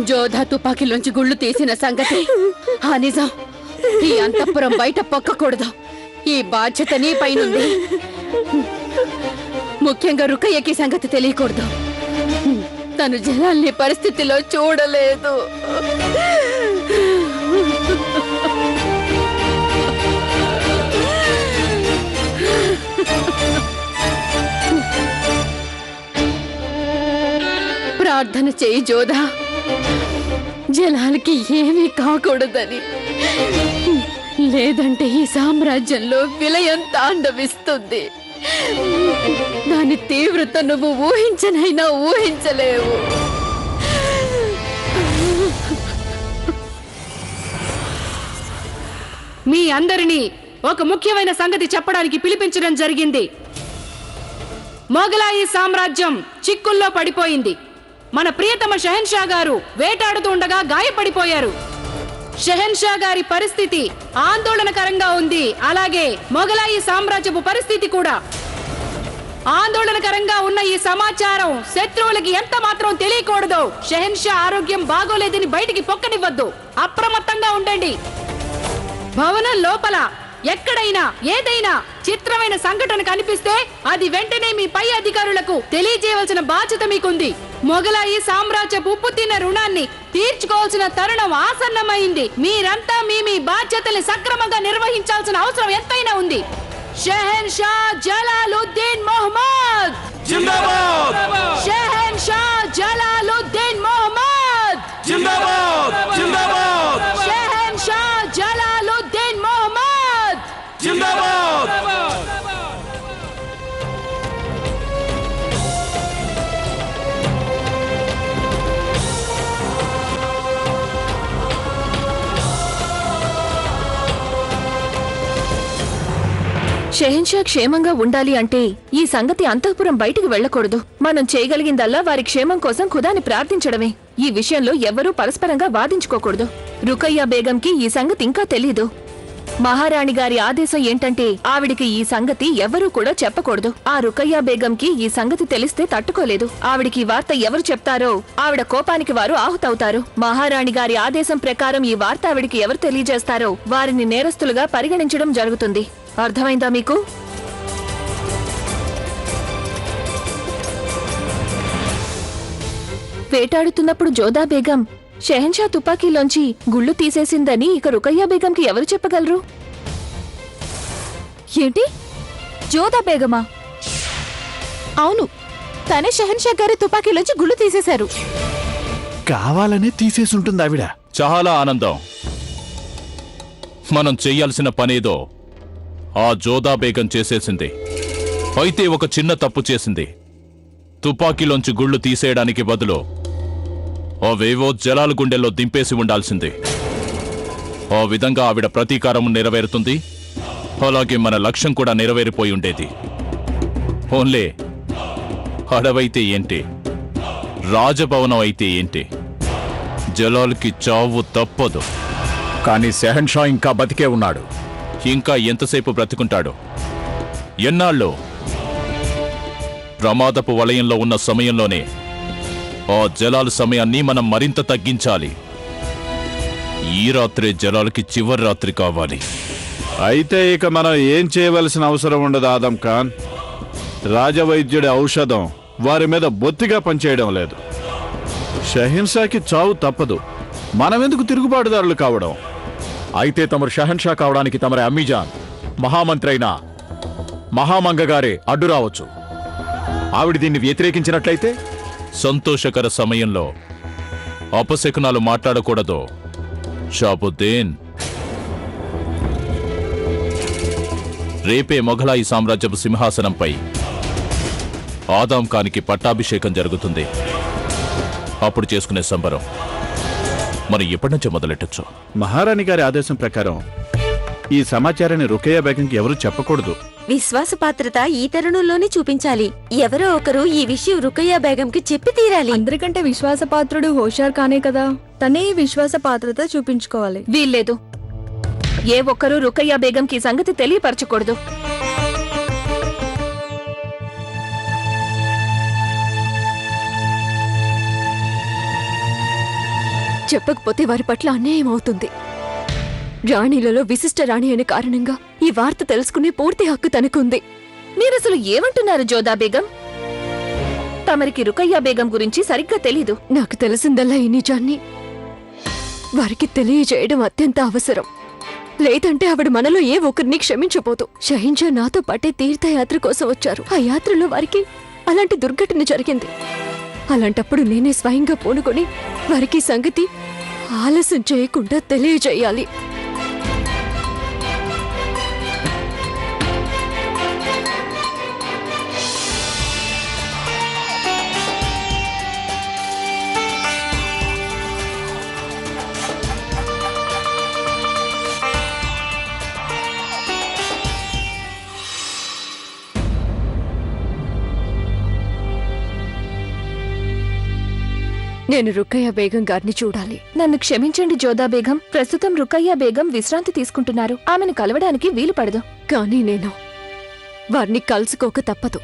జోధా తుపాకీలోంచి గుళ్ళు తీసిన సంగతి ఆ నిజం ఈ అంతఃపురం బయట పొక్కకూడదు. ఈ బాధ్యత నీ పైనుంది. ముఖ్యంగా రుకయ్యకి సంగతి తెలియకూడదు. తను జనాల్ని పరిస్థితిలో చూడలేదు. ప్రార్థన చేయి జోధా, జనాలకి ఏమీ కాకూడదని. లేదంటే ఈ సామ్రాజ్యంలో విలయం తాండవిస్తుంది. దాని తీవ్రత నువ్వు ఊహించనైనా ఊహించలేవు. మీ అందరినీ ఒక ముఖ్యమైన సంగతి చెప్పడానికి పిలిపించడం జరిగింది. మొఘలాయి సామ్రాజ్యం చిక్కుల్లో పడిపోయింది. మన ప్రియతమ షెహన్షా గారు వేటాడుతూ ఉండగా గాయపడిపోయారు. షెహన్షా గారి పరిస్థితి ఆందోళనకరంగా ఉంది. అలాగే మొఘలాయి సామ్రాజ్యపు పరిస్థితి కూడా ఆందోళనకరంగా ఉన్న ఈ సమాచారం శత్రువులకి ఎంత మాత్రం తెలియకూడదు. షెహన్షా ఆరోగ్యం బాగోలేదని బయటికి పొక్కనివ్వద్దు. అప్రమత్తంగా ఉండండి. భవనం లోపల ఎక్కడైనా ఏదైనా చిత్రమైన సంఘటన కనిపిస్తే అది వెంటనే మీ పై అధికారులకు తెలియజేయవలసిన బాధ్యత మీకుంది. మొఘలాయి సామ్రాజ్యపు ఉప్పు తిన్న రుణాన్ని తీర్చుకోవాల్సిన తరుణం ఆసన్నమైంది. మీరంతా మీ బాధ్యతల్ని సక్రమంగా నిర్వహించాల్సిన అవసరం ఎంతైనా ఉంది. షెహన్షా జలాలుద్దీన్ మొహమ్మద్ జిందాబాద్! షెహన్షా జలాలుద్దీన్ మొహమ్మద్ జిందాబాద్! జిందాబాద్! షెహన్షా జలాలుద్దీన్ మొహమ్మద్ జిందాబాద్! షెహన్షా క్షేమంగా ఉండాలి అంటే ఈ సంగతి అంతఃపురం బయటికి వెళ్లకూడదు. మనం చేయగలిగిందల్లా వారి క్షేమం కోసం ఖుదాని ప్రార్థించడమే. ఈ విషయంలో ఎవ్వరూ పరస్పరంగా వాదించుకోకూడదు. రుకయ్యా బేగంకి ఈ సంగతి ఇంకా తెలీదు. మహారాణి గారి ఆదేశం ఏంటంటే ఆవిడికి ఈ సంగతి ఎవరూ కూడా చెప్పకూడదు. ఆ రుకయ్యా బేగంకి ఈ సంగతి తెలిస్తే తట్టుకోలేదు. ఆవిడికి ఈ వార్త ఎవరు చెప్తారో ఆవిడ కోపానికి వారు ఆహుతవుతారు. మహారాణి గారి ఆదేశం ప్రకారం ఈ వార్త ఆవిడికి ఎవరు తెలియజేస్తారో వారిని నేరస్తులుగా పరిగణించడం జరుగుతుంది. అర్థమైందా మీకు? వేటాడుతున్నప్పుడు జోధా బేగం షెహన్షా తుపాకీలోంచి గుళ్ళు తీసేసిందని ఇక రుకయ్యా బేగంకి ఎవరు చెప్పగలరు? ఏంటి, జోధా బేగమా? అవును, తనే షెహన్షా గారి తుపాకీలోంచి గుళ్ళు తీసేశారు. కావాలనే తీసేసుంటుంది ఆవిడ. చాలా ఆనందం. మనం చెయ్యాల్సిన పనేదో ఆ జోధా బేగం చేసేసింది. అయితే ఒక చిన్న తప్పు చేసింది. తుపాకీలోంచి గుళ్ళు తీసేయడానికి బదులు అవేవో జలాల గుండెల్లో దింపేసి ఉండాల్సింది. ఆ విధంగా ఆవిడ ప్రతీకారం నెరవేరుతుంది. అలాగే మన లక్ష్యం కూడా నెరవేరిపోయి ఉండేది. ఓన్లే అడవైతే ఏంటి, రాజభవనం అయితే ఏంటి, జలాల్కి చావు తప్పదు. కానీ షెహన్షా ఇంకా బతికే ఉన్నాడు. ఇంకా ఎంతసేపు బ్రతుకుంటాడు? ఎన్నాళ్ళు? ప్రమాదపు వలయంలో ఉన్న సమయంలోనే ఆ జలాల సమయాన్ని మనం మరింత తగ్గించాలి. ఈ రాత్రే జలాలకి చివరి రాత్రి కావాలి. అయితే ఇక మనం ఏం చేయవలసిన అవసరం ఉండదు ఆదం ఖాన్. రాజవైద్యుడి ఔషధం వారి మీద బొత్తిగా పనిచేయడం లేదు. షెహన్షాకి చావు తప్పదు. మనమెందుకు తిరుగుబాటుదారులు కావడం? అయితే తమరు షెహన్షా కావడానికి తమరి అమ్మీజాన్ మహామంత్రి అయిన మహామంగ గారే అడ్డు రావచ్చు. ఆవిడ దీన్ని వ్యతిరేకించినట్లయితే సంతోషకర సమయంలో అపశకునాలు మాట్లాడకూడదు షాబుద్దీన్. రేపే మొఘలాయి సామ్రాజ్యపు సింహాసనంపై ఆదాం ఖాన్కి పట్టాభిషేకం జరుగుతుంది. అప్పుడు చేసుకునే సంబరం మరి ఎప్పటి నుంచో మొదలెట్టచ్చు. మహారాణి గారి ఆదేశం ప్రకారం ఈ సమాచారాన్ని రుకయ్యా బేగంకి ఎవరూ చెప్పకూడదు. విశ్వాసపాత్రత ఈ తరుణంలోనే చూపించాలి. ఎవరో ఒకరు ఈ విషయం రుకయ్యా బేగంకి చెప్పి తీరాలి. అందరికంటే విశ్వాసపాత్రుడు హోషార్ ఖానే కదా, తనే విశ్వాసపాత్రత చూపించుకోవాలి. వీల్లేదు. ఏ ఒక్కరూ రుకయ్యా బేగంకి ఈ సంగతి తెలియపరచకూడదు. చెప్పకపోతే వారి పట్ల అన్యాయం అవుతుంది. రాణిలలో విశిష్ట రాణి అనే కారణంగా ఈ వార్త తెలుసుకునే పూర్తి హక్కు తనకుంది. మీరసలు ఏమంటున్నారు జోదా బేగం? తమరికి రుకయ్యా బేగం గురించి సరిగ్గా తెలీదు. నాకు తెలిసిందల్లా ఈ నిజాన్ని వారికి తెలియజేయడం అత్యంత అవసరం. లేదంటే ఆవిడ మనలో ఏ ఒక్కరిని క్షమించబోదు. షహిన్షా నాతో పాటే తీర్థయాత్ర కోసం వచ్చారు. ఆ యాత్రలో వారికి అలాంటి దుర్ఘటన జరిగింది. అలాంటప్పుడు నేనే స్వయంగా పూనుకొని వారికి ఈ సంగతి ఆలస్యం చేయకుండా తెలియజేయాలి. నేను రుక్కయ్య బేగం గారిని చూడాలి. నన్ను క్షమించండి జోదా బేగం, ప్రస్తుతం రుకయ్యా బేగం విశ్రాంతి తీసుకుంటున్నారు. ఆమెను కలవడానికి వీలు పడదు. కానీ నేను వారిని కలుసుకోక తప్పదు.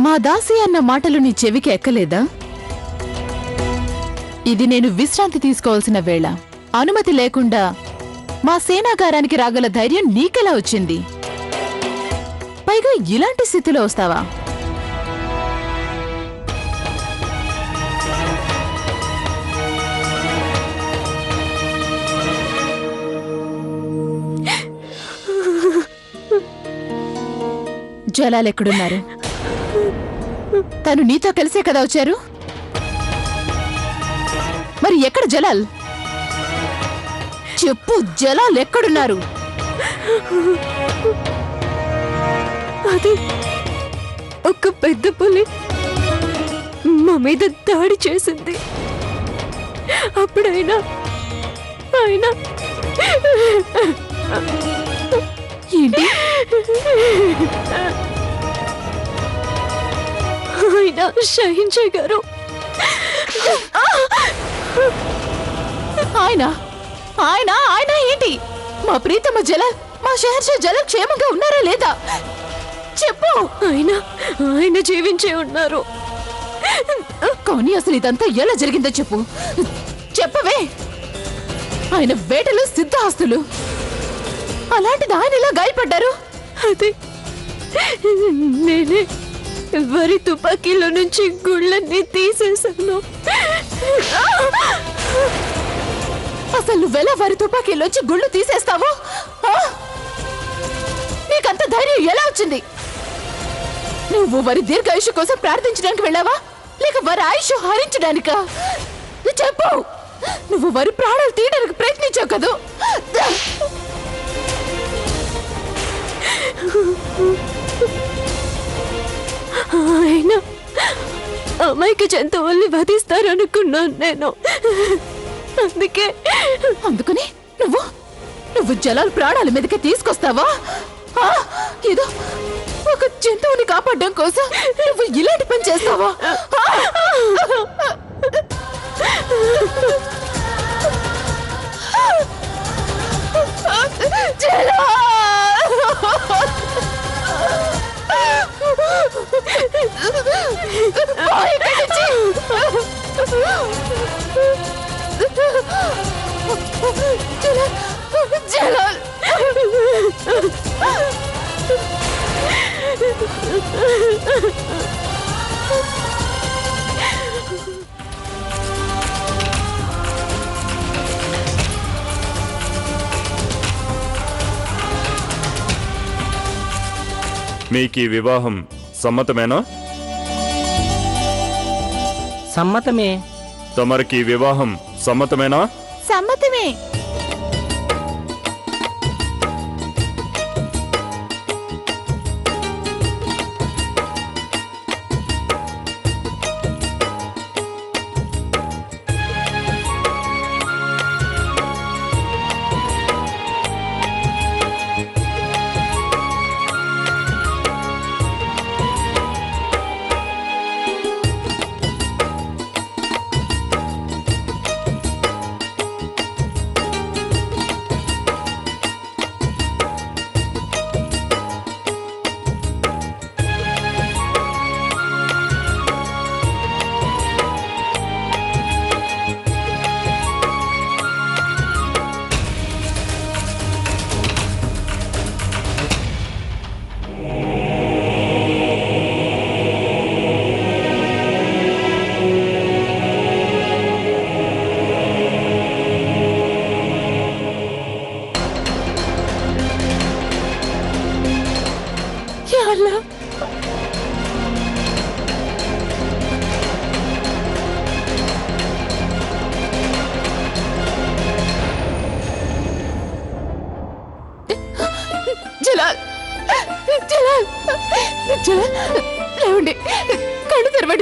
మా దాసి అన్న మాటలు నీ చెవికి ఎక్కలేదా? ఇది నేను విశ్రాంతి తీసుకోవాల్సిన వేళ. అనుమతి లేకుండా మా సేనాగారానికి రాగల ధైర్యం నీకెలా వచ్చింది? పైగా ఇలాంటి స్థితిలో వస్తావా? జలాలెక్కడున్నారు? తను నీతో కలిసే కదా వచ్చారు? మరి ఎక్కడ జలాల్? చెప్పు, జలాల్ ఎక్కడున్నారు? అది ఒక పెద్ద పులి మా మీద దాడి చేసింది. అప్పుడైనా ఆయన ఏంటి? ఆయన షహిన్షా గారు ఆయన ఆయన ఆయన ఏంటి? మా ప్రీతమ జలాల్, మా షహర్షా జలాల్ క్షేమంగా ఉన్నారా లేదా? చెప్పు. ఆయన జీవించే ఉన్నారు. కానీ అసలు ఇదంతా ఎలా జరిగిందో చెప్పు. చెప్పవే. ఆయన వేటలు సిద్ధహస్తులు. అలాంటిది ఆయన ఎలా గాయపడ్డారు? అది నేనే వారి తుపాకీలో నుంచి గుళ్ళన్నీ తీసేశాను. అసలు నువ్వెలా వారి తుపాకీలోంచి గుళ్ళు తీసేస్తావు? నీకంత ధైర్యం ఎలా వచ్చింది? నువ్వు వారి దీర్ఘాయుషు కోసం ప్రార్థించడానికి వెళ్ళావా, లేక వారి ఆయుష్ హరించడానికా? చెప్పు. నువ్వు వారి ప్రాణాలు తీయడానికి ప్రయత్నించావు కదూ? ఆయన అమాయక జంతువుల్ని వధిస్తారనుకున్నాను నేను. అందుకని నువ్వు జలాల్ ప్రాణాల మీదకి తీసుకొస్తావా? ఏదో ఒక జంతువుని కాపాడడం కోసం నువ్వు ఇలాంటి పని చేస్తావా? జలాల్, మీకీ వివాహం సమ్మతమేనా? సమ్మతమే. తమరికి వివాహం సమ్మతమేనా? సమ్మతమే.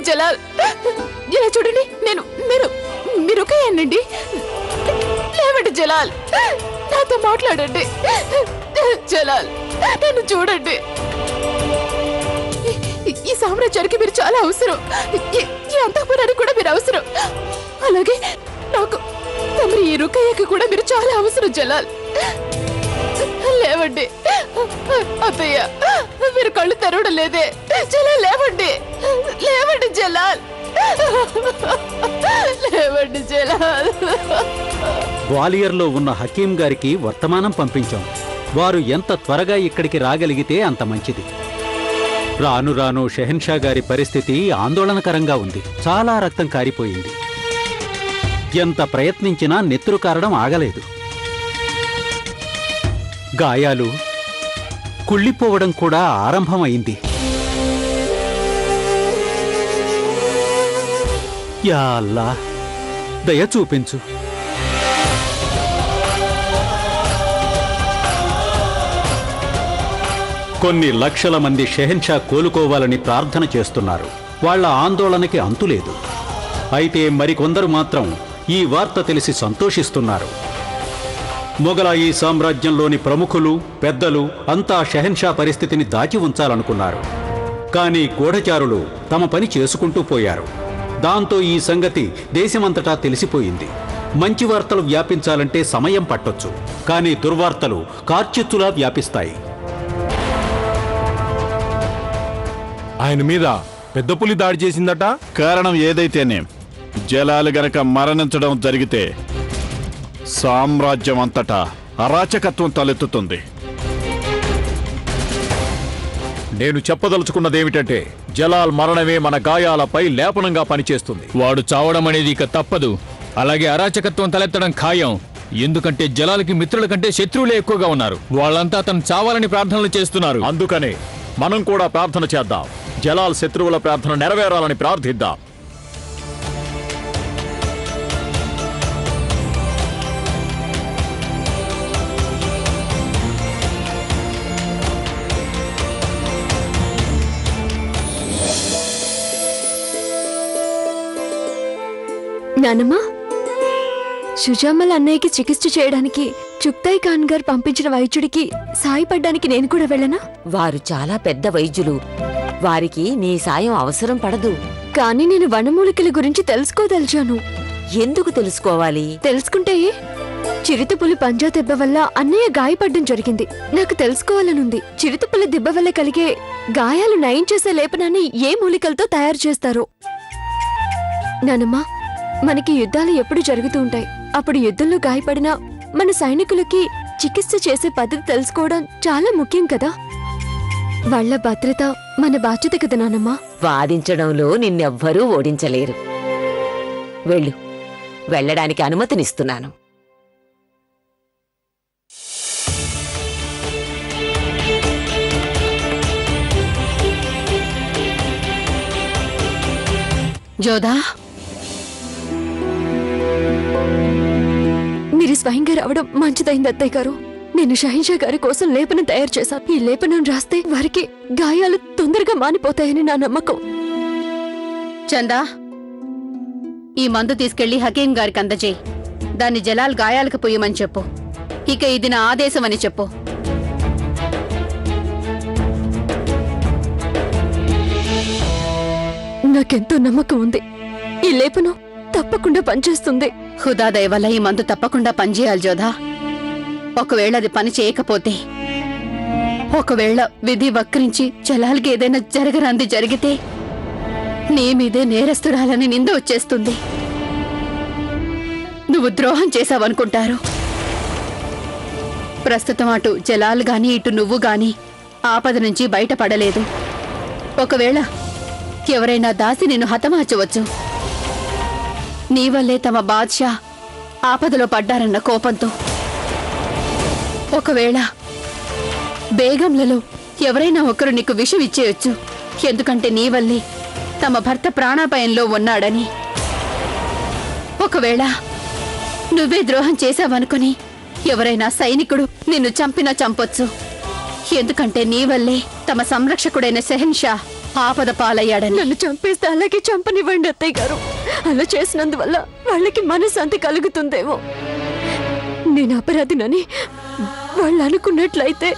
జలాల్, ఇలా చూడండి, మీరు ఒకేనండి. లేవండి జలాల్, నాతో మాట్లాడండి. జలాల్, నన్ను చూడండి. ఈ సామ్రాజ్యానికి మీరు చాలా అవసరం. ఈ అంతఃపురానికి కూడా మీరు అవసరం. అలాగే నాకు తమరి ఈ రుకయ్యకి కూడా మీరు చాలా అవసరం జలాల్. లేవండి అత్తయ్య, మీరు కళ్ళు తెరవడం లేదే. జలాల్ లేవండి, లేవండి జలాల్, లేవండి జలాల్. గ్వాలియర్లో ఉన్న హకీం గారికి వర్తమానం పంపించాం. వారు ఎంత త్వరగా ఇక్కడికి రాగలిగితే అంత మంచిది. రాను రాను షెహన్షా గారి పరిస్థితి ఆందోళనకరంగా ఉంది. చాలా రక్తం కారిపోయింది. ఎంత ప్రయత్నించినా నెత్తురు కారడం ఆగలేదు. గాయాలు కుళ్ళిపోవడం కూడా ఆరంభమైంది. యా అల్లా, దయ చూపించు. కొన్ని లక్షల మంది షెహన్షా కోలుకోవాలని ప్రార్థన చేస్తున్నారు. వాళ్ల ఆందోళనకి అంతులేదు. అయితే మరికొందరు మాత్రం ఈ వార్త తెలిసి సంతోషిస్తున్నారు. మొగలాయి సామ్రాజ్యంలోని ప్రముఖులు, పెద్దలు అంతా షెహన్షా పరిస్థితిని దాచి ఉంచాలనుకున్నారు. కానీ గూఢచారులు తమ పని చేసుకుంటూ పోయారు. దాంతో ఈ సంగతి దేశమంతటా తెలిసిపోయింది. మంచి వార్తలు వ్యాపించాలంటే సమయం పట్టొచ్చు, కానీ దుర్వార్తలు కార్చిచ్చులా వ్యాపిస్తాయి. ఆయన మీద పెద్ద పులి దాడి చేసిందట. కారణం ఏదైతేనే జలాలు గనక మరణించడం జరిగితే సామ్రాజ్యం అంతటా అరాచకత్వం తలెత్తుతుంది. నేను చెప్పదలుచుకున్నదేమిటంటే జలాల్ మరణమే మన గాయాలపై లేపనంగా పనిచేస్తుంది. వాడు చావడం అనేది ఇక తప్పదు. అలాగే అరాచకత్వం తలెత్తడం ఖాయం. ఎందుకంటే జలాలకి మిత్రుల కంటే శత్రువులే ఎక్కువగా ఉన్నారు. వాళ్ళంతా అతను చావాలని ప్రార్థనలు చేస్తున్నారు. అందుకనే మనం కూడా ప్రార్థన చేద్దాం. జలాల్ శత్రువుల ప్రార్థన నెరవేరాలని ప్రార్థిద్దాం. నానమ్మా, షుజామల్ అన్నయ్యకి చికిత్స చేయడానికి చుక్తాయ్ ఖాన్ గారు పంపించిన వైద్యుడికి సాయపడ్డానికి నేను కూడా వెళ్ళనా? వారు చాలా పెద్ద వైద్యులు. వారికి నీ సాయం అవసరం పడదు. కానీ నేను వనమూలికల గురించి తెలుసుకోదలిచాను. ఎందుకు తెలుసుకోవాలి? తెలుసుకుంటే చిరుతపులి పంజా దెబ్బ వల్ల అన్నయ్య గాయపడ్డం జరిగింది. నాకు తెలుసుకోవాలనుంది. చిరుతపులి దెబ్బ వల్ల కలిగే గాయాలు నయం చేసే లేపనాన్ని ఏ మూలికలతో తయారు చేస్తారో. నానమ్మా, మనకి యుద్ధాలు ఎప్పుడు జరుగుతూ ఉంటాయి. అప్పుడు యుద్ధంలో గాయపడిన మన సైనికులకి చికిత్స చేసే పద్ధతి తెలుసుకోవడం చాలా ముఖ్యం కదా. వాళ్ళ భద్రత మన బాధ్యత కదా నానమ్మా. వాదించడంలో నిన్నెవ్వరూ ఓడించలేరు. వెళ్ళు, వెళ్ళడానికి అనుమతినిస్తున్నాను. జోదా, మీరు స్వయంగా రావడం మంచిదైంది అత్తయ్య గారు. నేను షహిన్షా గారి కోసం లేపనం తయారు చేశాను. ఈ లేపనం రాస్తే వారికి గాయాలు తొందరగా మానిపోతాయని నా నమ్మకం. చందా, ఈ మందు తీసుకెళ్లి హకీం గారికి అందజేయి. దాన్ని జలాల్ గాయాలకు పొయ్యమని చెప్పు. ఇక ఇది నా ఆదేశం అని చెప్పు. నాకెంతో నమ్మకం ఉంది. ఈ లేపనం తప్పకుండా పనిచేస్తుంది. హుదా దయ వల్ల ఈ మందు తప్పకుండా పనిచేయాలి జోధా. ఒకవేళ అది పని చేయకపోతే, ఒకవేళ విధి వక్రించి జలాల్కి ఏదైనా జరగరాంది జరిగితే నీ మీదే నేరస్తురాలని నింద వచ్చేస్తుంది. నువ్వు ద్రోహం చేశావనుకుంటారు. ప్రస్తుతం అటు జలాల్ గాని ఇటు నువ్వు గాని ఆపద నుంచి బయటపడలేదు. ఒకవేళ ఎవరైనా దాసి నిన్ను హతమార్చవచ్చు. నీ వల్లే తమ బాద్షా ఆపదలో పడ్డారన్న కోపంతో. ఒకవేళ బేగంలలో ఎవరైనా ఒకరు నీకు విషం ఇచ్చేయొచ్చు. ఎందుకంటే నీ వల్లే తమ భర్త ప్రాణాపాయంలో ఉన్నాడని. ఒకవేళ నువ్వే ద్రోహం చేశావనుకుని ఎవరైనా సైనికుడు నిన్ను చంపినా చంపొచ్చు. ఎందుకంటే నీ వల్లే తమ సంరక్షకుడైన షెహన్షా ఆపద పాలయ్యాడని. నన్ను చంపేస్తే అలాగే చంపనివ్వండి అత్తయ్య గారు. అలా చేసినందువల్ల వాళ్ళకి మనశ్శాంతి కలుగుతుందేమో. నేను అపరాధినని వాళ్ళు అనుకున్నట్లయితే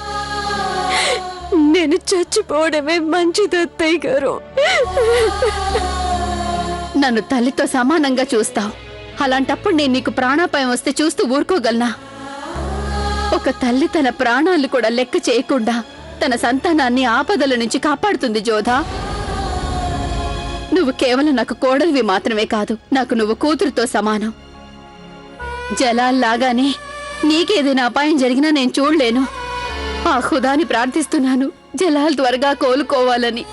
నేను చచ్చిపోవడమే మంచిది అత్తయ్య గారు. నన్ను తల్లితో సమానంగా చూస్తావు. అలాంటప్పుడు నేను నీకు ప్రాణాపాయం వస్తే చూస్తూ ఊరుకోగలనా? ఒక తల్లి తన ప్రాణాలు కూడా లెక్క చేయకుండా తన సంతానాన్ని ఆపదల నుంచి కాపాడుతుంది జోధా. నువ్వు కేవలం నాకు కోడలివి మాత్రమే కాదు, నాకు నువ్వు కూతురుతో సమానం. జలాల్లాగానే నీకేదైనా అపాయం జరిగినా నేను చూడలేను. ఆ ఖుదాని ప్రార్థిస్తున్నాను జలాల్ త్వరగా కోలుకోవాలని.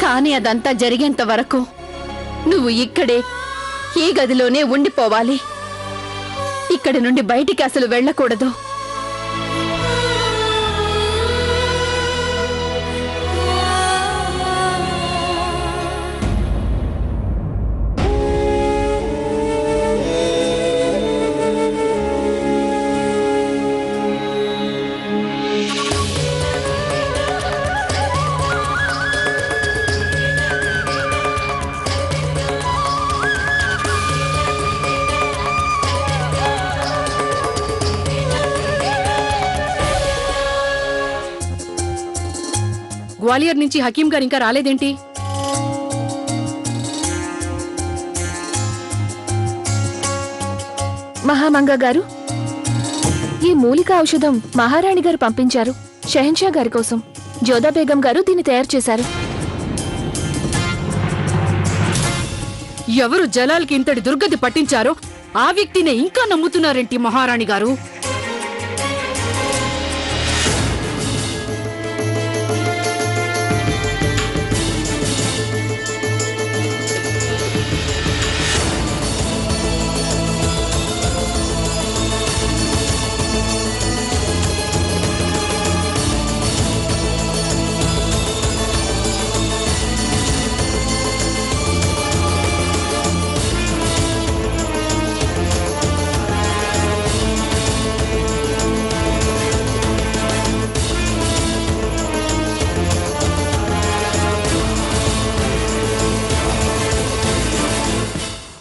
కానీ అదంతా జరిగేంత వరకు నువ్వు ఇక్కడే ఈ గదిలోనే ఉండిపోవాలి. ఇక్కడి నుండి బయటికి అసలు వెళ్ళకూడదు. గ్వాలియర్ నుంచి హకీం గారు ఇంకా రాలేదేంటి? మహామంగ గారు, ఈ మూలికా ఔషధం మహారాణి గారు పంపించారు షెహన్షా గారి కోసం. జోదా బేగం గారు దీన్ని తయారు చేశారు. ఎవరు జలాల్కి ఇంతటి దుర్గతి పట్టించారో ఆ వ్యక్తినే ఇంకా నమ్ముతున్నారేంటి మహారాణి గారు?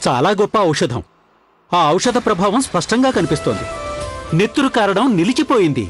చాలా గొప్ప ఔషధం. ఆ ఔషధ ప్రభావం స్పష్టంగా కనిపిస్తోంది. నెత్తురు కారడం నిలిచిపోయింది.